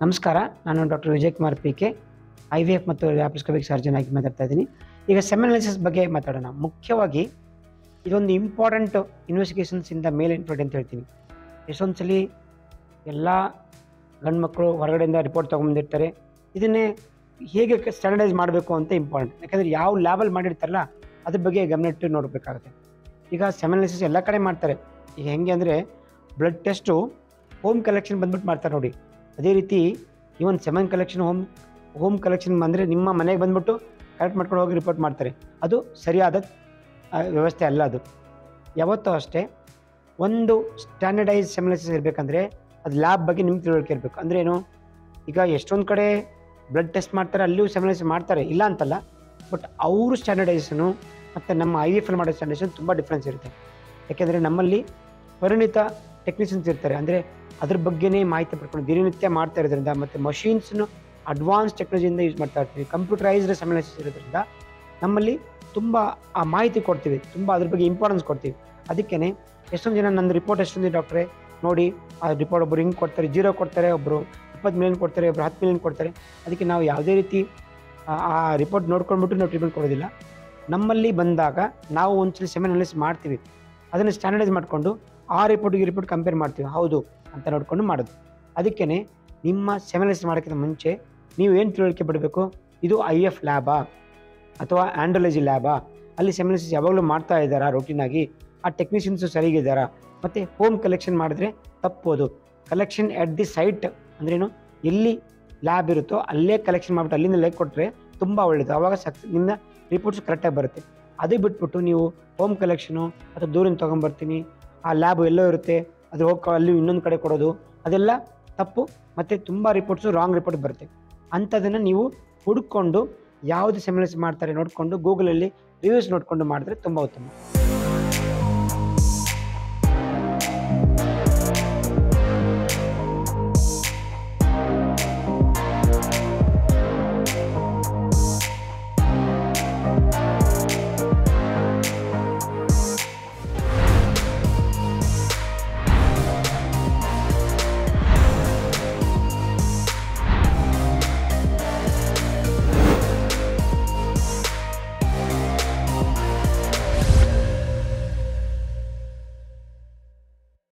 ನಮಸ್ಕಾರ. ನಾನು doctor Vijay Kumar P K. IVF ಮತ್ತು ಲ್ಯಾಪ್ರೋಸ್ಕೋಪಿಕ್ ಸರ್ಜನ್ ಆಗಿ ಮಾತಾಡ್ತಾ ಇದ್ದೀನಿ. ಈಗ ಸೆಮೆನ್ ಅನಾಲಿಸಿಸ್ ಬಗ್ಗೆ ಮಾತಾಡೋಣ. ಮುಖ್ಯವಾಗಿ ಇದೊಂದು ಇಂಪಾರ್ಟೆಂಟ್ ಇನ್ವೆಸ್ಟಿಗೇಷನ್ಸಿಂದ ಮೇಲೆ ಇಂಪಾರ್ಟೆಂಟ್ ಅಂತ ಹೇಳ್ತೀನಿ. ಎಷ್ಟೊಂದು ಸಲ ಎಲ್ಲ ಗಂಡು ಮಕ್ಕಳು ಹೊರಗಡೆಯಿಂದ ರಿಪೋರ್ಟ್ ತೊಗೊಂಬಂದಿರ್ತಾರೆ. ಇದನ್ನೇ ಹೇಗೆ ಸ್ಟ್ಯಾಂಡರ್ಡೈಸ್ ಮಾಡಬೇಕು ಅಂತ ಇಂಪಾರ್ಟೆಂಟ್. ಯಾಕಂದರೆ ಯಾವ ಲ್ಯಾಬಲ್ಲಿ ಮಾಡಿರ್ತಾರಲ್ಲ ಅದ್ರ ಬಗ್ಗೆ ಗಮನ ಇಟ್ಟು ನೋಡಬೇಕಾಗುತ್ತೆ. ಈಗ ಸೆಮೆನ್ ಅನಾಲಿಸಿಸ್ ಎಲ್ಲ ಕಡೆ ಮಾಡ್ತಾರೆ. ಈಗ ಹೆಂಗೆ ಅಂದರೆ ಬ್ಲಡ್ ಟೆಸ್ಟು ಹೋಮ್ ಕಲೆಕ್ಷನ್ ಬಂದ್ಬಿಟ್ಟು ಮಾಡ್ತಾರೆ ನೋಡಿ. ಅದೇ ರೀತಿ ಇವನ್ ಸೆಮೆನ್ ಕಲೆಕ್ಷನ್ ಹೋಮ್ ಕಲೆಕ್ಷನ್ ಅಂದರೆ ನಿಮ್ಮ ಮನೆಗೆ ಬಂದ್ಬಿಟ್ಟು ಕಲೆಕ್ಟ್ ಮಾಡ್ಕೊಂಡು ಹೋಗಿ ರಿಪೋರ್ಟ್ ಮಾಡ್ತಾರೆ. ಅದು ಸರಿಯಾದ ವ್ಯವಸ್ಥೆ ಅಲ್ಲ. ಅದು ಯಾವತ್ತೂ ಅಷ್ಟೇ ಒಂದು ಸ್ಟ್ಯಾಂಡರ್ಡೈಸ್ ಸೆಮೆನ್ ಅನಾಲಿಸಿಸ್ ಇರಬೇಕಂದ್ರೆ ಅದು ಲ್ಯಾಬ್ ಬಗ್ಗೆ ನಿಮ್ಗೆ ತಿಳುವಳಿಕೆ ಇರಬೇಕು. ಅಂದರೆ ಏನು, ಈಗ ಎಷ್ಟೊಂದು ಕಡೆ ಬ್ಲಡ್ ಟೆಸ್ಟ್ ಮಾಡ್ತಾರೆ, ಅಲ್ಲಿಯೂ ಸೆಮೆನ್ ಅನಾಲಿಸಿಸ್ ಮಾಡ್ತಾರೆ, ಇಲ್ಲ ಅಂತಲ್ಲ. ಬಟ್ ಅವರು ಸ್ಟ್ಯಾಂಡರ್ಡೈಸೇಷನು ಮತ್ತು ನಮ್ಮ IVF ಮಾಡೋ ಸ್ಟ್ಯಾಂಡರ್ಡೈಸೇಷನ್ ತುಂಬ ಡಿಫ್ರೆನ್ಸ್ ಇರುತ್ತೆ. ಯಾಕೆಂದರೆ ನಮ್ಮಲ್ಲಿ ಪರಿಣಿತ ಟೆಕ್ನಿಷಿಯನ್ಸ್ ಇರ್ತಾರೆ. ಅಂದರೆ ಅದ್ರ ಬಗ್ಗೆನೇ ಮಾಹಿತಿ ಪಡ್ಕೊಂಡು ದಿನನಿತ್ಯ ಮಾಡ್ತಾ ಇರೋದ್ರಿಂದ ಮತ್ತು ಮಷೀನ್ಸ್ನು ಅಡ್ವಾನ್ಸ್ ಟೆಕ್ನಾಲಜಿಯಿಂದ ಯೂಸ್ ಮಾಡ್ತಾ ಇರ್ತೀವಿ. ಕಂಪ್ಯೂಟರೈಸ್ಡ್ ಸೆಮೆನ್ ಅನಾಲಿಸಿಸ್ ಇರೋದ್ರಿಂದ ನಮ್ಮಲ್ಲಿ ತುಂಬ ಆ ಮಾಹಿತಿ ಕೊಡ್ತೀವಿ, ತುಂಬ ಅದ್ರ ಬಗ್ಗೆ ಇಂಪಾರ್ಟೆನ್ಸ್ ಕೊಡ್ತೀವಿ. ಅದಕ್ಕೇ ಎಷ್ಟೊಂದು ಜನ ನನ್ನ ರಿಪೋರ್ಟ್ ಎಷ್ಟೊಂದು ಡಾಕ್ಟ್ರೆ ನೋಡಿ ಆ ರಿಪೋರ್ಟ್ ಒಬ್ಬರು ಹಿಂಗೆ ಕೊಡ್ತಾರೆ, 0 ಕೊಡ್ತಾರೆ, ಒಬ್ಬರು 20 ಮಿಲಿಯನ್ ಕೊಡ್ತಾರೆ, ಒಬ್ಬರು 10 ಮಿಲಿಯನ್ ಕೊಡ್ತಾರೆ. ಅದಕ್ಕೆ ನಾವು ಯಾವುದೇ ರೀತಿ ಆ ರಿಪೋರ್ಟ್ ನೋಡ್ಕೊಂಡ್ಬಿಟ್ಟು ನಾವು ಟ್ರೀಟ್ಮೆಂಟ್ ಕೊಡೋದಿಲ್ಲ. ನಮ್ಮಲ್ಲಿ ಬಂದಾಗ ನಾವು ಒಂದ್ಸಲ ಸೆಮೆನ್ ಅನಾಲಿಸಿಸ್ ಮಾಡ್ತೀವಿ, ಅದನ್ನು ಸ್ಟ್ಯಾಂಡರ್ಡೈಸ್ ಮಾಡಿಕೊಂಡು ಆ ರಿಪೋರ್ಟ್ ಕಂಪೇರ್ ಮಾಡ್ತೀವಿ, ಹೌದು ಅಂತ ನೋಡಿಕೊಂಡು ಮಾಡೋದು. ಅದಕ್ಕೇ ನಿಮ್ಮ ಸೆಮೆನ್ ಅನಾಲಿಸಿಸ್ ಮಾಡೋಕ್ಕಿಂತ ಮುಂಚೆ ನೀವು ಏನು ತಿಳುವಳಿಕೆ ಪಡಬೇಕು, ಇದು IF ಲ್ಯಾಬಾ ಅಥವಾ ಆಂಡ್ರಾಲಜಿ ಲ್ಯಾಬಾ, ಅಲ್ಲಿ ಸೆಮೆನ್ ಅನಾಲಿಸಿಸ್ ಯಾವಾಗಲೂ ಮಾಡ್ತಾ ಇದ್ದಾರಾ ರೂಟೀನಾಗಿ, ಆ ಟೆಕ್ನಿಷಿಯನ್ಸು ಸರಿಗಿದ್ದಾರಾ, ಮತ್ತು ಹೋಮ್ ಕಲೆಕ್ಷನ್ ಮಾಡಿದ್ರೆ ತಪ್ಪೋದು. ಕಲೆಕ್ಷನ್ ಎಟ್ ದಿ ಸೈಟ್ ಅಂದ್ರೇನು, ಎಲ್ಲಿ ಲ್ಯಾಬ್ ಇರುತ್ತೋ ಅಲ್ಲೇ ಕಲೆಕ್ಷನ್ ಮಾಡಿಬಿಟ್ಟು ಅಲ್ಲಿಂದ ಲೆಕ್ಕ ಕೊಟ್ಟರೆ ತುಂಬ ಒಳ್ಳೆಯದು. ಆವಾಗ ನಿಮ್ಮನ್ನ ರಿಪೋರ್ಟ್ಸ್ ಕರೆಕ್ಟಾಗಿ ಬರುತ್ತೆ. ಅದು ಬಿಟ್ಬಿಟ್ಟು ನೀವು ಹೋಮ್ ಕಲೆಕ್ಷನು ಅಥವಾ ದೂರಿಂದ ತೊಗೊಂಬರ್ತೀನಿ, ಆ ಲ್ಯಾಬು ಎಲ್ಲೋ ಇರುತ್ತೆ, ಅದು ಹೋಗಿ ಅಲ್ಲಿ ಇನ್ನೊಂದು ಕಡೆ ಕೊಡೋದು, ಅದೆಲ್ಲ ತಪ್ಪು. ಮತ್ತು ತುಂಬ ರಿಪೋರ್ಟ್ಸು ರಾಂಗ್ ರಿಪೋರ್ಟ್ ಬರುತ್ತೆ. ಅಂಥದನ್ನು ನೀವು ಹುಡುಕೊಂಡು ಯಾವುದು ಸೆಮೆನ್ ಅನಾಲಿಸಿಸ್ ಮಾಡ್ತಾರೆ ನೋಡಿಕೊಂಡು ಗೂಗಲಲ್ಲಿ ರಿವ್ಯೂಸ್ ನೋಡಿಕೊಂಡು ಮಾಡಿದ್ರೆ ತುಂಬ ಉತ್ತಮ.